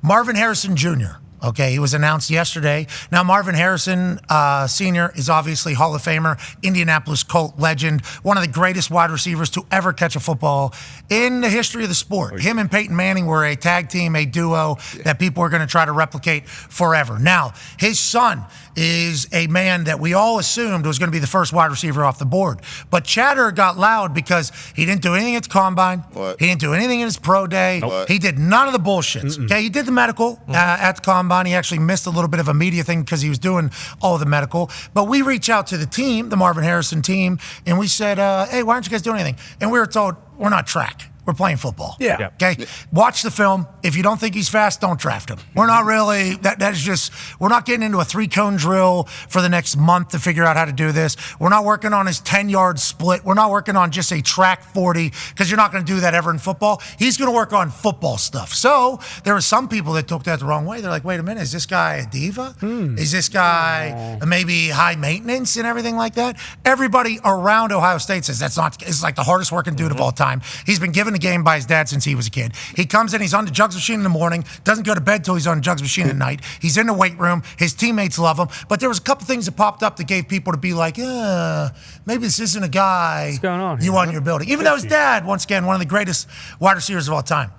Marvin Harrison Jr., okay, he was announced yesterday. Now, Marvin Harrison Sr. is obviously Hall of Famer, Indianapolis Colt legend, one of the greatest wide receivers to ever catch a football in the history of the sport. Him and Peyton Manning were a tag team, a duo that people are going to try to replicate forever. Now, his son is a man that we all assumed was going to be the first wide receiver off the board. But chatter got loud because he didn't do anything at the combine. He didn't do anything in his pro day. He did none of the bullshits. Okay, he did the medical at the combine. He actually missed a little bit of a media thing because he was doing all of the medical. But we reached out to the team, the Marvin Harrison team, and we said, hey, why aren't you guys doing anything? And we were told, we're not track. We're playing football. Yeah. Okay. Watch the film. If you don't think he's fast, don't draft him. We're not really, that is just, we're not getting into a 3-cone drill for the next month to figure out how to do this. We're not working on his 10-yard split. We're not working on just a track 40 because you're not going to do that ever in football. He's going to work on football stuff. So there were some people that took that the wrong way. They're like, wait a minute, is this guy a diva? Is this guy maybe high maintenance and everything like that? Everybody around Ohio State says that's not, it's like the hardest working dude of all time. He's been given a game by his dad since he was a kid. He comes in, he's on the jugs machine in the morning, doesn't go to bed till he's on the jugs machine at night. He's in the weight room. His teammates love him. But there was a couple things that popped up that gave people to be like, maybe this isn't a guy What's going on you here, want in your building. Even though his dad, once again, one of the greatest wide receivers of all time.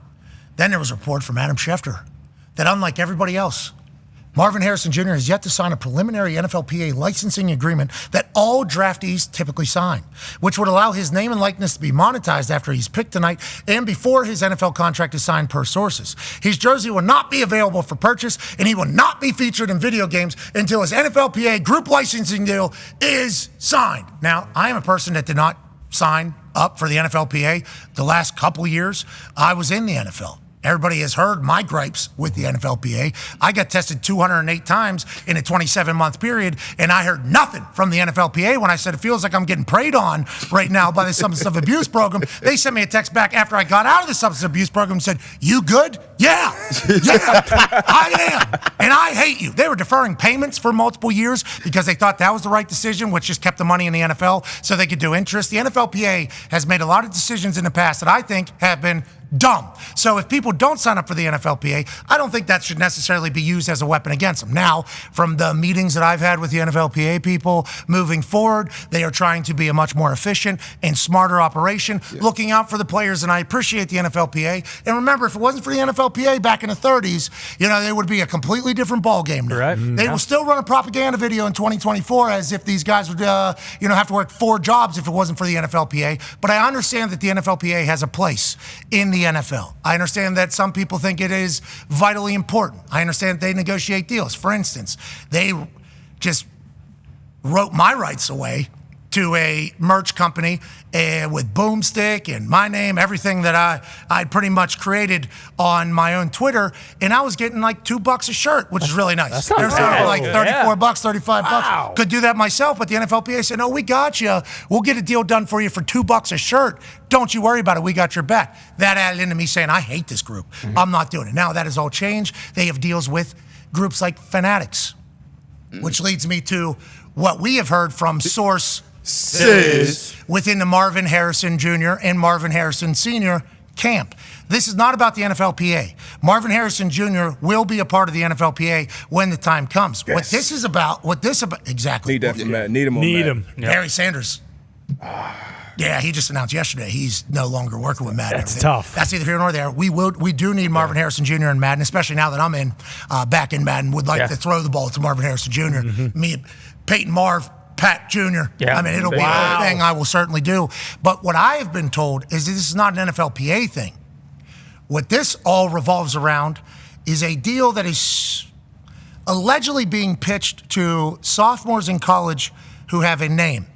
Then there was a report from Adam Schefter that unlike everybody else, Marvin Harrison Jr. has yet to sign a preliminary NFLPA licensing agreement that all draftees typically sign, which would allow his name and likeness to be monetized after he's picked tonight and before his NFL contract is signed per sources. His jersey will not be available for purchase, and he will not be featured in video games until his NFLPA group licensing deal is signed. Now, I am a person that did not sign up for the NFLPA the last couple years. I was in the NFL. Everybody has heard my gripes with the NFLPA. I got tested 208 times in a 27-month period, and I heard nothing from the NFLPA when I said it feels like I'm getting preyed on right now by the substance abuse program. They sent me a text back after I got out of the substance abuse program and said, you good? Yeah, I am, and I hate you. They were deferring payments for multiple years because they thought that was the right decision, which just kept the money in the NFL so they could do interest. The NFLPA has made a lot of decisions in the past that I think have been dumb. So if people don't sign up for the NFLPA, I don't think that should necessarily be used as a weapon against them. Now, from the meetings that I've had with the NFLPA people moving forward, they are trying to be a much more efficient and smarter operation, looking out for the players, and I appreciate the NFLPA. And remember, if it wasn't for the NFLPA back in the 30s, there would be a completely different ball game now. Right. They will still run a propaganda video in 2024 as if these guys would have to work 4 jobs if it wasn't for the NFLPA. But I understand that the NFLPA has a place in the NFL. I understand that some people think it is vitally important. I understand they negotiate deals. For instance, they just wrote my rights away to a merch company with Boomstick and my name, everything that I pretty much created on my own Twitter, and I was getting like $2 a shirt, which is really nice. They're selling like $34, $35. Could do that myself, but the NFLPA said, no, we got you. We'll get a deal done for you for $2 a shirt. Don't you worry about it. We got your back. That added into me saying, I hate this group. I'm not doing it. Now that has all changed. They have deals with groups like Fanatics, which leads me to what we have heard from sources within the Marvin Harrison Jr. and Marvin Harrison Sr. camp. This is not about the NFLPA. Marvin Harrison Jr. will be a part of the NFLPA when the time comes. Yes. What this about, exactly. Need that from Matt. Need him on Matt. Barry Sanders. Yeah, he just announced yesterday he's no longer working with Madden. That's tough. That's neither here nor there. We do need Marvin Harrison Jr. in Madden, especially now that I'm back in Madden. Would like to throw the ball to Marvin Harrison Jr. Me, Peyton Marv, Pat Jr. I mean, it'll be a thing I will certainly do. But what I have been told is that this is not an NFLPA thing. What this all revolves around is a deal that is allegedly being pitched to sophomores in college who have a name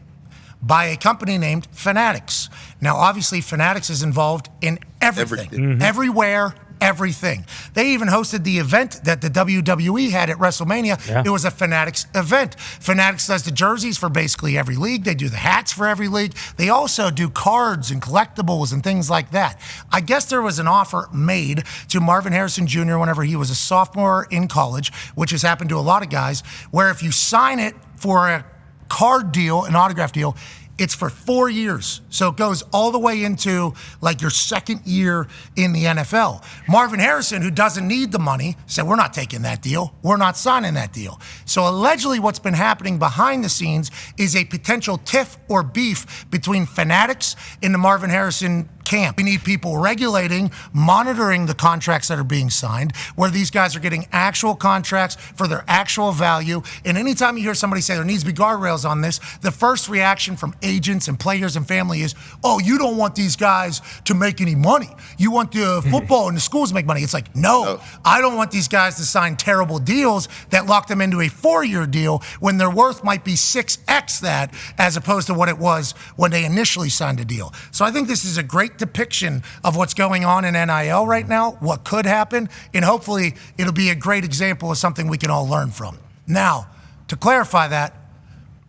by a company named Fanatics. Now, obviously, Fanatics is involved in everything. Everywhere, everything. They even hosted the event that the WWE had at WrestleMania. It was a Fanatics event. Fanatics does the jerseys for basically every league. They do the hats for every league. They also do cards and collectibles and things like that. I guess there was an offer made to Marvin Harrison Jr. whenever he was a sophomore in college, which has happened to a lot of guys, where if you sign it for a card deal, an autograph deal, It's for 4 years. So it goes all the way into like your second year in the NFL. Marvin Harrison, who doesn't need the money, said, we're not taking that deal. We're not signing that deal. So allegedly what's been happening behind the scenes is a potential tiff or beef between Fanatics and the Marvin Harrison camp. We need people regulating, monitoring the contracts that are being signed, where these guys are getting actual contracts for their actual value. And anytime you hear somebody say there needs to be guardrails on this, the first reaction from agents and players and family is, oh, you don't want these guys to make any money. You want the football and the schools to make money. It's like, no, I don't want these guys to sign terrible deals that lock them into a 4-year deal when their worth might be 6x that, as opposed to what it was when they initially signed a deal. So I think this is a great depiction of what's going on in NIL right now, what could happen, and hopefully it'll be a great example of something we can all learn from. Now, to clarify that,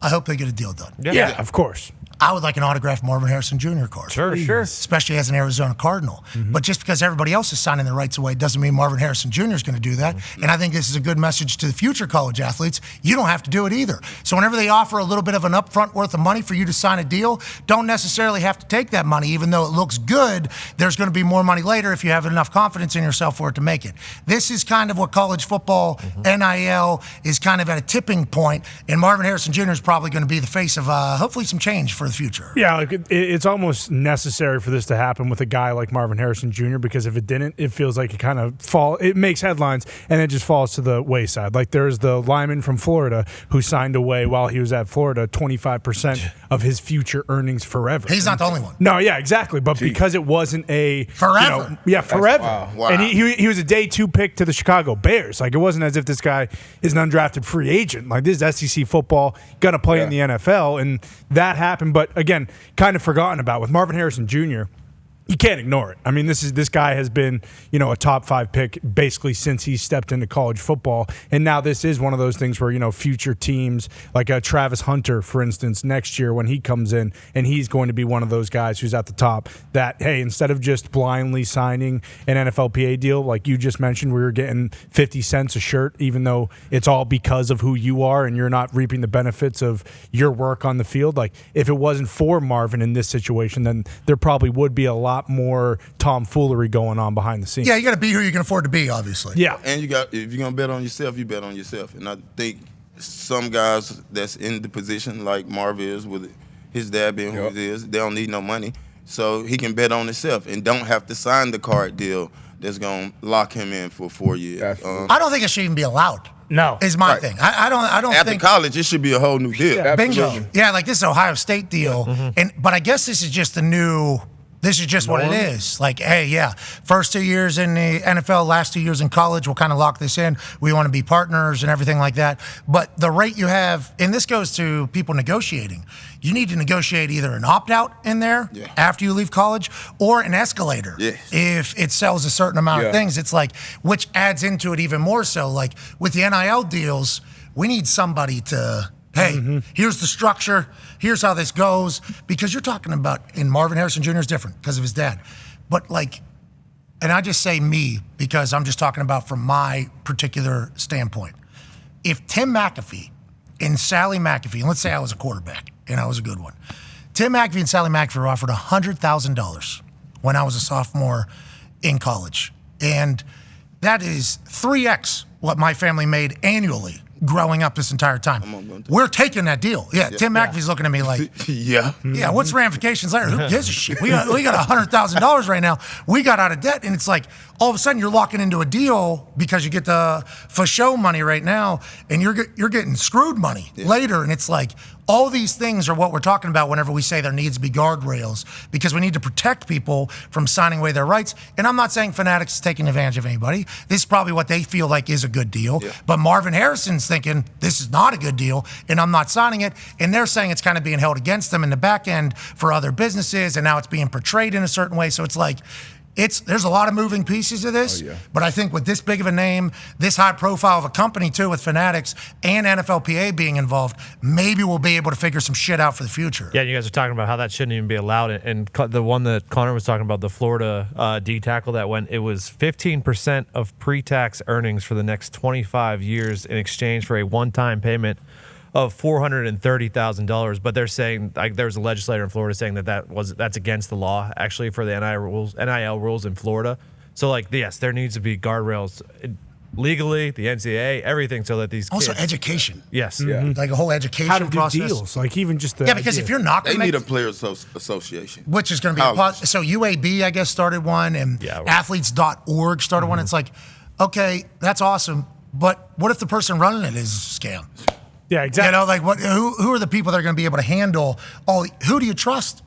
I hope they get a deal done. Yeah, of course. I would like an autographed Marvin Harrison Jr. card. Sure. Especially as an Arizona Cardinal. But just because everybody else is signing their rights away doesn't mean Marvin Harrison Jr. is going to do that. And I think this is a good message to the future college athletes. You don't have to do it either. So whenever they offer a little bit of an upfront worth of money for you to sign a deal, don't necessarily have to take that money. Even though it looks good, there's going to be more money later if you have enough confidence in yourself for it to make it. This is kind of what college football, NIL, is kind of at a tipping point. And Marvin Harrison Jr. is probably going to be the face of hopefully some change for the future. Yeah, like it's almost necessary for this to happen with a guy like Marvin Harrison Jr. because if it didn't, it feels like it makes headlines and it just falls to the wayside. Like there's the lineman from Florida who signed away while he was at Florida 25% of his future earnings forever. He's not the only one. No, yeah, exactly. But because it wasn't a forever, forever. Wow. And he was a day 2 pick to the Chicago Bears. Like it wasn't as if this guy is an undrafted free agent. Like this is SEC football, gonna play in the NFL, and that happened. But again, kind of forgotten about with Marvin Harrison Jr. You can't ignore it. I mean, this guy has been, a top 5 pick basically since he stepped into college football, and now this is one of those things where future teams like Travis Hunter, for instance, next year when he comes in, and he's going to be one of those guys who's at the top. That hey, instead of just blindly signing an NFLPA deal like you just mentioned, where you're getting 50 cents a shirt, even though it's all because of who you are and you're not reaping the benefits of your work on the field. Like if it wasn't for Marvin in this situation, then there probably would be a lot more tomfoolery going on behind the scenes. Yeah, you got to be who you can afford to be, obviously. Yeah. And if you're going to bet on yourself, you bet on yourself. And I think some guys that's in the position like Marv is, with his dad being who he is, they don't need no money. So he can bet on himself and don't have to sign the card deal that's going to lock him in for 4 years. I don't think it should even be allowed. No. Is my thing. I don't After think college, it should be a whole new deal. bingo. Yeah, like this is Ohio State deal. But I guess this is just this is just what it is. Like, hey, first 2 years in the NFL, last 2 years in college, we'll kind of lock this in. We want to be partners and everything like that. But the rate you have, and this goes to people negotiating, you need to negotiate either an opt-out in there after you leave college or an escalator. If it sells a certain amount of things, it's like, which adds into it even more so. Like with the NIL deals, we need somebody to, hey, here's the structure, here's how this goes. Because you're talking about, and Marvin Harrison Jr. is different because of his dad. But like, and I just say me because I'm just talking about from my particular standpoint. If Tim McAfee and Sally McAfee, and let's say I was a quarterback and I was a good one, Tim McAfee and Sally McAfee were offered $100,000 when I was a sophomore in college. And that is 3x what my family made annually growing up this entire time. We're taking that deal. Tim McAfee's looking at me like, what's the ramifications there? Who gives a shit? We got $100,000 right now. We got out of debt, and it's like all of a sudden you're locking into a deal because you get the for show money right now, and you're getting screwed money later, and it's like all these things are what we're talking about whenever we say there needs to be guardrails, because we need to protect people from signing away their rights. And I'm not saying Fanatics is taking advantage of anybody. This is probably what they feel like is a good deal. But Marvin Harrison's thinking this is not a good deal and I'm not signing it. And they're saying it's kind of being held against them in the back end for other businesses, and now it's being portrayed in a certain way. So it's like, there's a lot of moving pieces of this, but I think with this big of a name, this high profile of a company too, with Fanatics and NFLPA being involved, maybe we'll be able to figure some shit out for the future. Yeah, you guys are talking about how that shouldn't even be allowed. And the one that Connor was talking about, the Florida D tackle that went, it was 15% of pre-tax earnings for the next 25 years in exchange for a one-time payment of $430,000. But they're saying, like, there's a legislator in Florida saying that's against the law actually for the NIL rules in Florida. So, like, yes, there needs to be guardrails legally, the NCAA, everything, so that these also kids, education. yes, Like a whole education How to do process. deals, like even just the Because if you're not They going need to a players association, which is going to be so UAB, I guess, started one, and athletes.org started one. It's like, okay, that's awesome, but what if the person running it is a scam? Yeah, exactly. You know, like who are the people that are going to be able to handle all? Who do you trust?